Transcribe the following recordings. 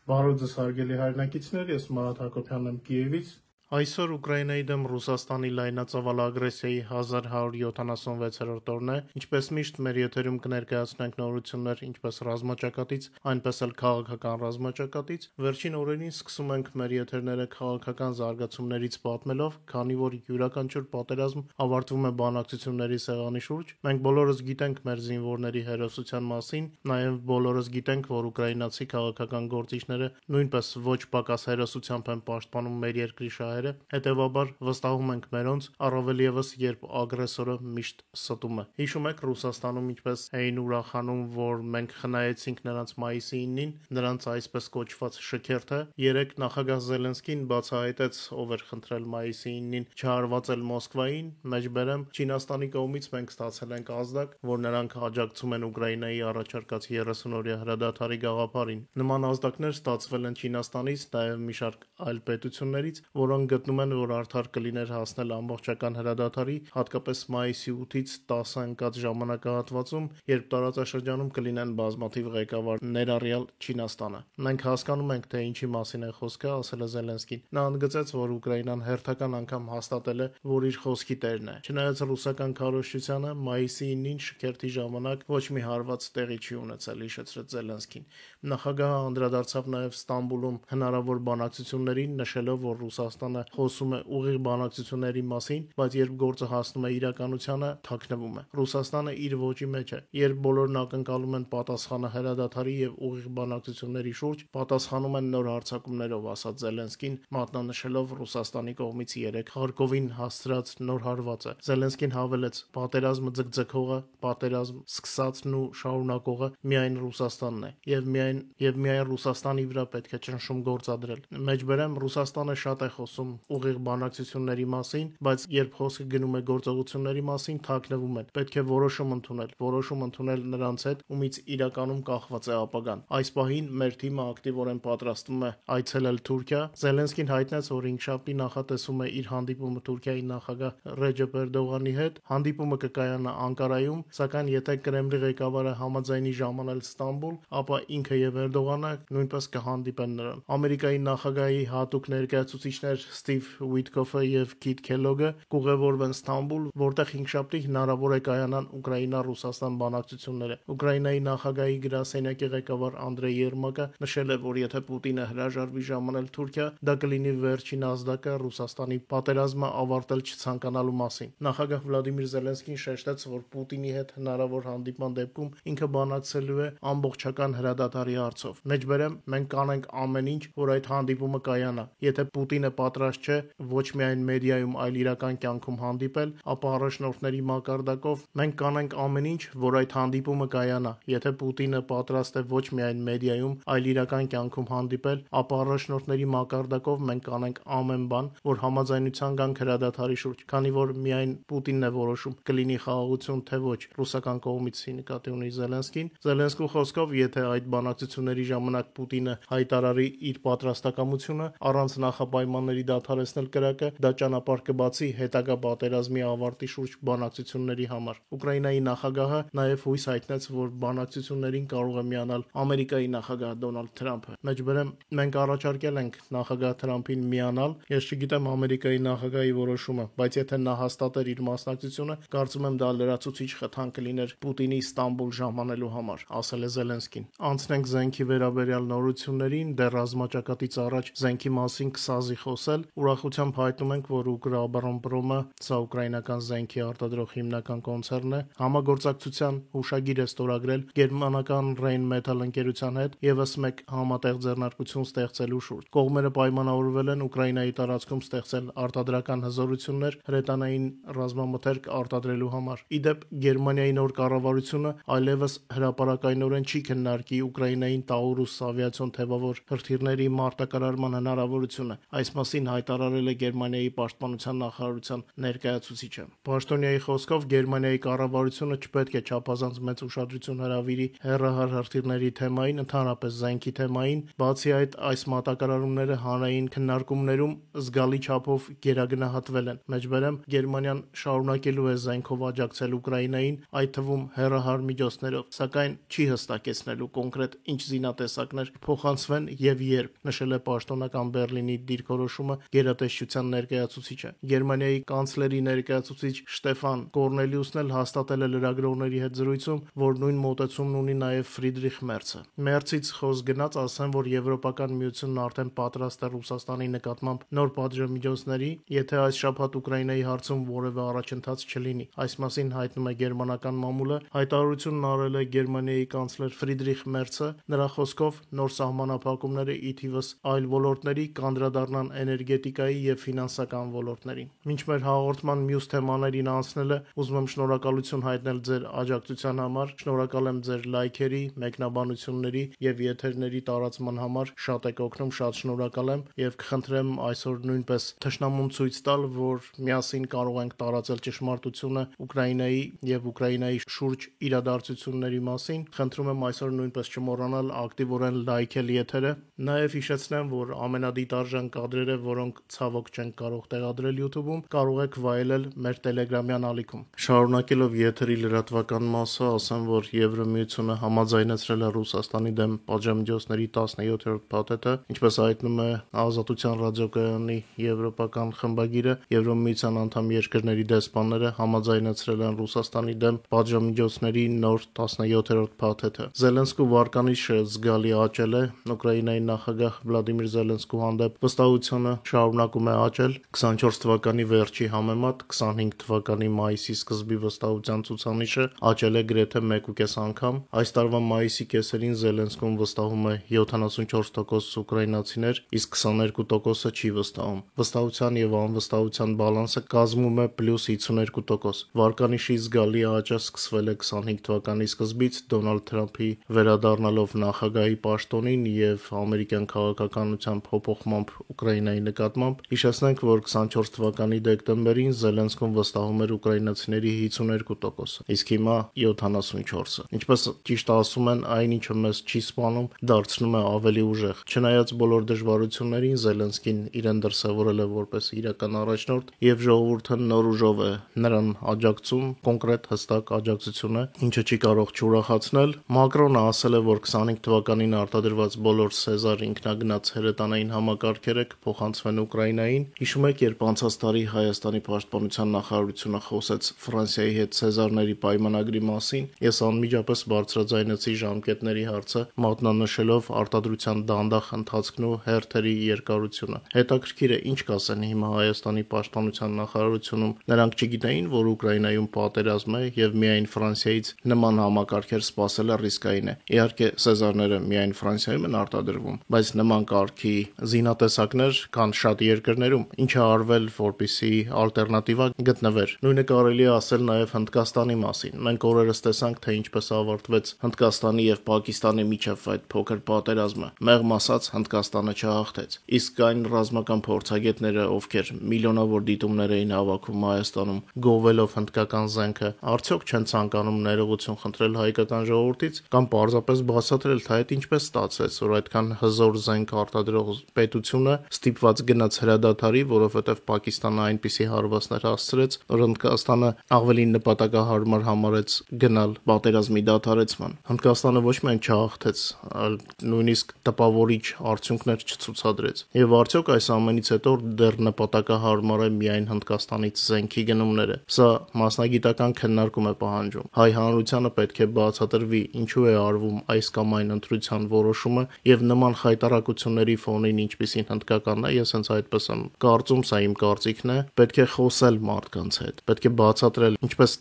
Բարև ձեզ հարգելի հայրենակիցներ, ես Մարատ Հակոբյանն եմ Կիևից։ Այսօր Ուկրաինայի դեմ Ռուսաստանի լայնածավալ ագրեսիայի 1176-րդ օրն է։ Ինչպես միշտ մեր եթերում կներկայացնենք նորություններ ինչպես ռազմաճակատից, այնպես էլ քաղաքական ռազմաճակատից։ Վերջին օրերին սկսում ենք մեր եթերները քաղաքական զարգացումներից պատմելով, քանի որ յուրաքանչյուր պատերազմ ավարտվում է բանակցությունների սեղանի շուրջ։ Մենք բոլորս գիտենք մեր զինվորների հերոսության մասին, նաև բոլորս գիտենք, որ ուկրաինացի քաղաքական գործիչները նույնպես ոչ պակաս հերոսությամբ են պաշտպանում մեր երկրի շահերը։ Հետևաբար վստահում ենք մերոնց, առավել ևս երբ ագրեսորը միշտ ստում է։ Հիշում եք Ռուսաստանում ինչպես էին ուրախանում, որ մենք խնայեցինք նրանց մայիսի 9-ին, նրանց այսպես կոչված շքերթը։ Երեկ նախագահ Զելենսկին բացահայտեց, ով էր խնդրել մայիսի 9-ին չհարվածել Մոսկվային, մեջբերեմ Չինաստանի կողմից մենք ստացել ենք ազդակ, որ նրանք աջակցում են Ուկրաինայի առաջարկած 30-օրյա հրադադարի գաղափարին։ Նման ազդակներ ստացվել են Չինաստանից, նաև մի շարք այլ պետություններից, որոնք գտնում են, որ արդար կլիներ հասնել ամբողջական հրադադարի, հատկապես մայիսի 8-ից 10 ընկած ժամանակահատվածում, երբ տարածաշրջանում կլինեն բազմաթիվ ղեկավար, ներառյալ Չինաստանը։ Մենք հասկանում ենք, թե ինչի մասին է խոսքը, ասել է Զելենսկին։ Նա ընդգծեց, որ Ուկրաինան հերթական անգամ հաստատել է, որ իր խոսքի տերն է։ Չնայած ռուսական քարոզչությանը մայիսի 9-ին շքերթի ժամանակ ոչ մի հարված տեղի չի ունեցել, հիշեցրեց Զելենսկին։ Նախագահը անդրադարձավ նաև Ստամբուլում հնարավոր բանակցություններին, նշելով, որ Ռուսաստանը խոսում է ուղիղ բանակցությունների մասին, բայց երբ գործը հասնում է իրականությանը, թաքնվում է։ Ռուսաստանը իր ոճի մեջ է։ Երբ բոլորն ակնկալում են պատասխանը հրադադարի եւ ուղիղ բանակցությունների շուրջ, պատասխանում են նոր հարձակումներով, ասաց Զելենսկին, մատնանշելով Ռուսաստանի կողմից երեք Խարկովին հասցրած նոր հարվածը։ Զելենսկին հավելեց. «Պատերազմը ձգձգողը, պատերազմ սկսածն ու շարունակողը միայն Ռուսաստանն է, եւ միայն Ռուսաստանի վրա պետք է ճնշում գործադրել»։ Մեջբերեմ Ռուսաստանը շատ է խոսում ուղիղ բանակցությունների մասին, բայց երբ խոսքը գնում է գործողությունների մասին, թաքնվում են։ Պետք է որոշում ընդունել նրանց հետ, ումից իրականում կախված է ապագան։ Այս պահին մեր թիմը ակտիվորեն պատրաստվում է այցելել Թուրքիա։ Զելենսկին հայտնեց, որ հինգշաբթի նախատեսում է իր հանդիպումը Թուրքիայի նախագահ Ռեջեփ Էրդողանի հետ։ Հանդիպումը կկայանա Անկարայում, սակայն եթե Կրեմլի ղեկավարը համաձայնի ժամանել Ստամբուլ, ապա ինքը եւ Էրդողանը նույնպես կհանդիպեն նրան։ Ամերիկայի նախագահի հատուկ ներկայացուցիչներ Սթիվ Ուիթկոֆը եւ Քիթ Քելոգը կուղևորվեն Ստամբուլ, որտեղ հինգշաբթի հնարավոր է կայանան Ուկրաինա-Ռուսաստան բանակցությունները։ Ուկրաինայի նախագահի գրասենյակի ղեկավար Անդրեյ Երմակը նշել է, որ եթե Պուտինը հրաժարվի ժամանել Թուրքիա, դա կլինի վերջին ազդակը Ռուսաստանի պատերազմը ավարտել չցանկանալու մասին։ Նախագահ Վլադիմիր Զելենսկին շեշտեց, որ Պուտինի հետ հնարավոր հանդիպման դեպքում ինքը բանակցելու է ամբողջական հրադադարի հարցով։ Մեջբերեմ մենք կանենք ամեն ինչ, որ այդ հանդիպումը կայանա։ Եթե Պուտինը պատրաստ չէ ոչ միայն մեդիայում, այլ իրական կյանքում հանդիպել, ապա առաջնորդների մակարդակով մենք կանենք ամեն ինչ, որ այդ հանդիպումը կայանա։ Եթե Պուտինը պատրաստ է ոչ միայն մեդիայում, այլ իրական կյանքում հանդիպել, ապա առաջնորդների մակարդակով մենք կանենք ամեն բան, որ համաձայնության գանք հրադադարի շուրջ, քանի որ միայն Պուտինն է որոշում կլինի խաղաղություն թե ոչ, ռուսական կողմից նկատի ունի Զելենսկին։ Զելենսկու խոսքով, եթե այդ բանակցությունների ժամանակ Պուտինը հայտարարի իր պատրաստակամությունը առանց նախապայմանների դադարեցնել կրակը, դա ճանապարհ կբացի հետագա պատերազմի ավարտի շուրջ բանակցությունների համար։ Ուկրաինայի նախագահը նաև հույս հայտնեց, որ բանակցություններին կարող է միանալ Ամերիկայի նախագահ Դոնալդ Թրամփը։ Մեջբերեմ մենք առաջարկել ենք նախագահ Թրամփին միանալ։ Ես չգիտեմ Ամերիկայի նախագահի որոշումը, բայց եթե նա հաստատեր իր մասնակցությունը, կարծում եմ դա լրացուցիչ խթան կլիներ Պուտինի Ստամբուլ ժամանելու համար, ասել է Զելենսկին։ Անցնենք զենքի վերաբերյալ նորություններին, դեռ ռազմաճակատից առաջ զենքի մասին կսազի խոսել։ Ուրախությամբ հայտնում ենք, որ Укроборонպրոմը, սա ուկրաինական զենքի արտադրող հիմնական կոնցեռնն է, համագործակցության հուշագիր է ստորագրել գերմանական Rheinmetall ընկերության հետ ևս մեկ համատեղ ձեռնարկություն ստեղծելու շուրջ։ Կողմերը պայմանավորվել են Ուկրաինայի տարածքում ստեղծել արտադրական հզորություններ հրետանային ռազմամթերք արտադրելու համար։ Ի դեպ, Գերմանիայի նոր կառավարությունը այլևս հրապարակայնորեն չի քննարկի Ուկրաինային Taurus ավիացիոն թեվավոր հրթիռների մարտակարարման հնարավորությունը։ Այս մասին հայտարարել է Գերմանիայի պաշտպանության նախարարության ներկայացուցիչը։ Պաշտոնյայի խոսքով Գերմանիայի կառավարությունը չպետք է չափազանց մեծ ուշադրություն հրավիրի հեռահար հրթիռների թեմային, ընդհանրապես զենքի թեմային, բացի այդ այս մատակարարումները հանրային քննարկումներում զգալի չափով գերագնահատվել են։ Մեջբերեմ Գերմանիան շարունակելու է զենքով աջակցել Ուկրաինային, այդ թվում հեռահար միջոցներով, սակայն չի հստակեցնելու կոնկրետ ինչ զինատեսակներ փոխանցվեն եւ երբ, նշել է պաշտոնական Բեռլինի դիրքորոշումը գերատեսչության ներկայացուցիչը։ Գերմանիայի կանցլերի ներկայացուցիչ Շտեֆան Կորնելիուսն էլ հաստատել է լրագրողների հետ զրույցում, որ նույն մոտեցումն ունի նաեւ Ֆրիդրիխ Մերցը։ Մերցից խոսք գնաց ասեն, որ Եվրոպական միությունն արդեն պատրաստ է Ռուսաստանի նկատմամբ նոր պատժամիջոցների, եթե այս շաբաթ Ուկրաինայի հարցում որևէ առաջընթաց չլինի։ Այս մասին հայտնում է գերմանական մամուլը, հայտարարությունն արել է Գերմանիայի կանցլեր Ֆրիդրիխ Մերցը, նրա խոսքով նոր սահմանափակումները ի թիվս այլ ոլորտների կանդրադառնան էներգետիկայի եւ ֆինանսական ոլորտներին։ Մինչ մեր հաղորդման մյուս թեմաներին անցնելը, ուզում եմ շնորհակալություն հայտնել ձեր աջակցության համար, շնորհակալ եմ ձեր լայքերի, մեկնաբանությունների եւ եթերների տարածման համար, շատ եք օգնում, շատ շնորհակալ եմ եւ կխնդրեմ այսօր նույնպես թշնամուն ցույց տալ, որ միասին կարող ենք տարածել ճշմարտությունը Ուկրաինայի եւ Ուկրաինայի շուրջ իրադարձությունների մասին։ Խնդրում եմ այսօր նույնպես չմոռանալ ակտիվորեն լայքել եթերը։ Նաեւ հիշեցնեմ, որ ամենադիտարժան կադրերը, որոնք ցավոք չենք կարող տեղադրել YouTube-ում, կարող եք վայելել մեր Telegram-յան ալիքում։ Շարունակելով եթերի լրատվական մասը, ասեմ, որ Եվրամիությունը համաձայնեցրել է Ռուսաստանի դեմ պատժամիջոցների 17-րդ փաթեթը, ինչպես հայտնում է Ազատության ռադիոկայանի եվրոպական խմբագիրը, Եվրամիության անդամ երկրների դեսպանները համաձայնեցրել են Ռուսաստանի դեմ պատժամիջոցների նոր 17-րդ փաթեթը։ Զելենսկու վարկանիշը զգալի աճել է, Ուկրաինայի նախագահ Վլադիմիր Զելենսկու հանդեպ վստահությունը շարունակում է աճել, 24 թվականի վերջի համեմատ 25 թվականի մայիսի սկզբի վստահության ցուցանիշը աճել է գրեթե 1.5 անգամ։ Այս տարվա մայիսի կեսերին Զելենսկուն վստահում է 74% ուկրաինացիներ, իսկ 22%-ը չի վստահում։ Վստահության եւ անվստահության բալանսը կազմում է +52%։ Վարկանիշի զգալի աճը սկսվել է 25 թվականի սկզբից Դոնալդ Թրամփի վերադառնալով նախագահի պաշտոնին եւ ամերիկյան քաղաքականության փոփոխմամբ Ուկրաինայի նկատմամբ։ Հիշեցնենք, որ 24 թվականի դեկտեմբերին Զելենսկուն վստահում էր ուկրաինացիների 52%, իսկ հիմա 74%-ը։ Ինչպես ճիշտ ասում են, այն ինչը մեզ չի սպանում, դարձնում է ավելի ուժեղ։ Չնայած բոլոր դժվարություններին, Զելենսկին իրեն դրսևորել է որպես իրական առաջնորդ եւ ժողովուրդը նոր ուժով է նրան աջակցում, կոնկրետ հստակ աջակցություն է, ինչը չի կարող չուրախացնել։ Մակրոնը ասել է, որ 25 թվականին արտադրված բոլոր Սեզար ինքնագնաց հրետանային համակարգերը կփոխանցվեն Ուկրաինային։ Հիշում եք, երբ անցած տարի Հայաստանի պաշտպանության նախարարությունը խոսեց Ֆրանսիայի հետ Սեզարների պայմանագրի մասին, ես անմիջապես բարձրաձայնեցի ժամկետների հարցը, մատնանշելով արտադրության դանդաղ ընթացքն ու հերթերի երկարությունը։ Հետաքրքիր է, ինչ կասեն հիմա Հայաստանի պաշտպանության նախարարությունում։ Նրանք չգիտեին, որ Ուկրաինայում պատերազմ է եւ միայն Ֆրանսիայից նման համակարգեր սպասելը ռիսկային է։ Իհարկե, Սեզարները միայն Ֆրանսիայում են արտադրվում, բայց նման կարգի զինատեսակներ կան շատ երկրներում, ինչը արվել, որպեսզի ալտերնատիվա գտնվեր։ Նույնը կարելի է ասել նաեւ Հնդկաստանի մասին։ Մենք օրերս տեսանք, թե ինչպես ավարտվեց Հնդկաստանի եւ Պակիստանի միջև այդ փոքր պատերազմը։ Մեղմ ասած, Հնդկաստանը չհաղթեց։ Իսկ այն ռազմական փորձագետները, ովքեր միլիոնավոր դիտումներ էին հավաքում Հայաստանում, գովելով հնդկական զենքը, արդյոք չեն ցանկանում ներողություն խնդրել հայկական ժողովրդից կամ պարզապես բացատրել, թե այդ ինչպես ստացվեց, որ այդքան հզոր զենք արտադրող պետությունը ստիպված գնաց հրադադարի, որովհետև Պակիստանը այնպիսի հարվածներ հասցրեց, որ Հնդկաստանը ավելի նպատակահարմար համարեց գնալ պատերազմի դադարեցման։ Հնդկաստանը ոչ միայն չհաղթեց, այլ նույնիսկ տպավորիչ արդյունքներ չցուցադրեց։ Եվ արդյոք այս ամենից հետո դեռ նպատակահարմար է միայն Հնդկաստանից զենքի գնումները։ Սա մասնագիտական քննարկում է պահանջում։ Հայ հանրությանը պետք է բացատրվի, ինչու է արվում այս կամ այն ընտրության որոշումը եւ նման խայտարակությունների ֆոնին, ինչպիսին հնդկականն է, ես հենց այդպես եմ կարծում, սա իմ կարծիքն է, պետք է խոսել մարդկանց հետ, պետք է բացատրել ինչպես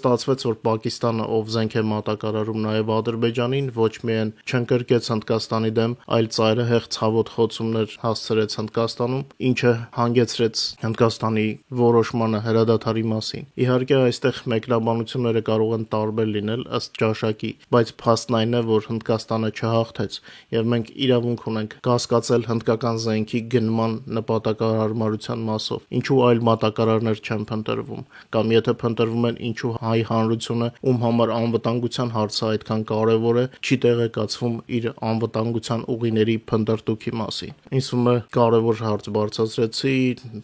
ստացվեց, որ Պակիստանը, ով զենք է մատակարարում նաեւ Ադրբեջանին, ոչ միայն չընկրկեց Հնդկաստանի դեմ, այլ ծայրահեղ ցավոտ խոցումներ հասցրեց Հնդկաստանում, ինչը հանգեցրեց Հնդկաստանի որոշմանը հրադադարի մասին։ Իհարկե, այստեղ մեկնաբանությունները կարող են տարբեր լինել ըստ ճաշակի, բայց փաստն այն է, որ Հնդկաստանը չհաղթեց, եւ մենք իրավունք ունենք կասկածել հնդկական զենքի գնման նպատակահարմարության մասով, ինչու այլ մատակարարներ չեն փնտրվում, կամ եթե փնտրվում են, ինչու հայ հանրությունը, ում համար անվտանգության հարցը այդքան կարևոր է, չի տեղեկացվում իր անվտանգության ուղիների փնտրտուքի մասին։ Ինձ թվում է կարևոր հարց բարձրացրեցի,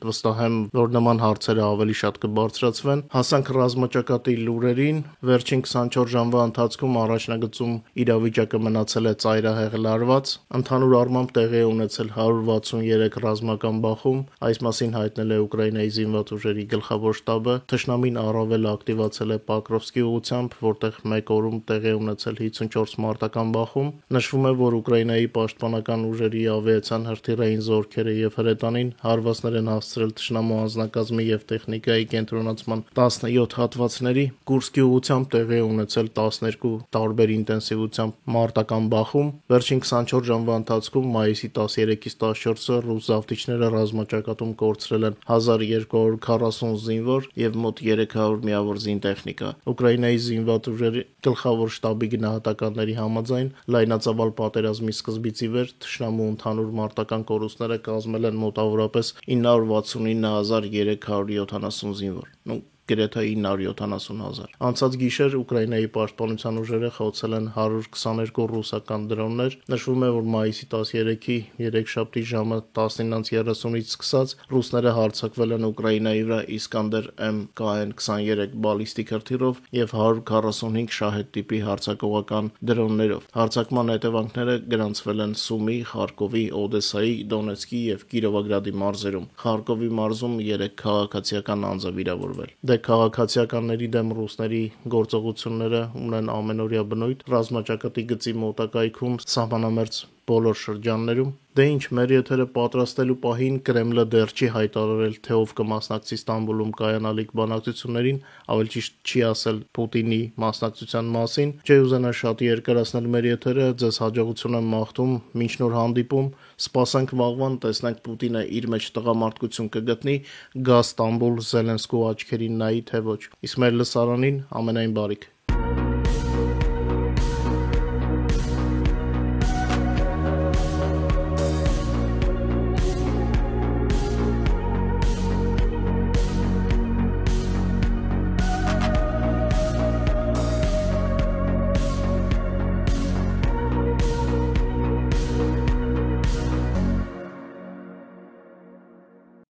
վստահ եմ, որ նման հարցերը ավելի շատ կբարձրացվեն։ Հասանք ռազմաճակատի լուրերին, վերջին 24 ժամվա ընթացքում առաջնագծում իրավիճակը մնացել է ծայրահեղ լարված, ընդհանուր առմամբ տեղի է ունեցել 163 ռազմական բախում, այս մասին հայտնել է Ուկրաինայի զինված ուժերի գլխավոր շտաբը, թշնամին առավել ակտիվացել է Պոկրովսկի ուղղությամբ, որտեղ մեկ օրում տեղի է ունեցել 54 մարտական բախում։ Նշվում է, որ Ուկրաինայի պաշտպանական ուժերի ավիացիան հրթիռային զորքերը եւ հրետանին հարվածներ են հասցրել թշնամու անձնակազմի եւ տեխնիկայի կենտրոնացման 17 հատվածների, Կուրսկի ուղղությամբ տեղի է ունեցել 12 տարբեր ինտենսիվությամբ մարտական բախում։ Վերջին 24 ժամվա ընթացքում մայիսի 13-ից 14-ը ռուս զավթիչները ռազմաճակատում կորցրել են 1240 զինվոր եւ մոտ 300 միավոր զինտեխնիկա։ Ուկրաինայի զինված ուժերի գլխավոր շտաբի գնահատականների համաձայն լայնածավալ պատերազմի սկզբից ի վեր թշնամու ընդհանուր մարտական կորուստները կազմել են մոտավորապես 969.370 զինվոր, գրեթե 970,000։ Անցած գիշեր Ուկրաինայի պաշտպանության ուժերը խոցել են 122 ռուսական դրոններ։ Նշվում է, որ մայիսի 13-ի երեքշաբթի ժամը 19:30-ից սկսած ռուսները հարձակվել են Ուկրաինայի վրա Իսկանդեր MKN-23 բալիստիկ հրթիռով եւ 145 շահեդ տիպի հարձակողական դրոններով։ Հարձակման հետևանքները գրանցվել են Սումի, Խարկովի, Օդեսայի, Դոնեցկի եւ Կիրովոգրադի մարզերում։ Խարկովի մարզում 3 քաղաքացիական անձ է վիրավորվել։ Քաղաքացիականների դեմ ռուսների գործողությունները ունեն ամենօրյա բնույթ, ռազմաճակատի գծի մոտակայքում, սահմանամերձ բոլոր շրջաններում։ Դե ինչ, մեր եթերը պատրաստելու պահին Կրեմլը դեռ չի հայտարարել, թե ով կմասնակցի Ստամբուլում կայանալիք բանակցություններին, ավելի ճիշտ չի ասել Պուտինի մասնակցության մասին։ Չէ ուզենա շատ երկարացնել մեր եթերը, ձեզ հաջողություն եմ մաղթում, մինչ նոր հանդիպում, սպասենք վաղվան, տեսնենք Պուտինը իր մեջ տղամարդկություն կգտնի, գա Ստամբուլ Զելենսկու աչքերին նայի, թե ոչ։ Իսկ մեր լսարանին ամենայն բարիք։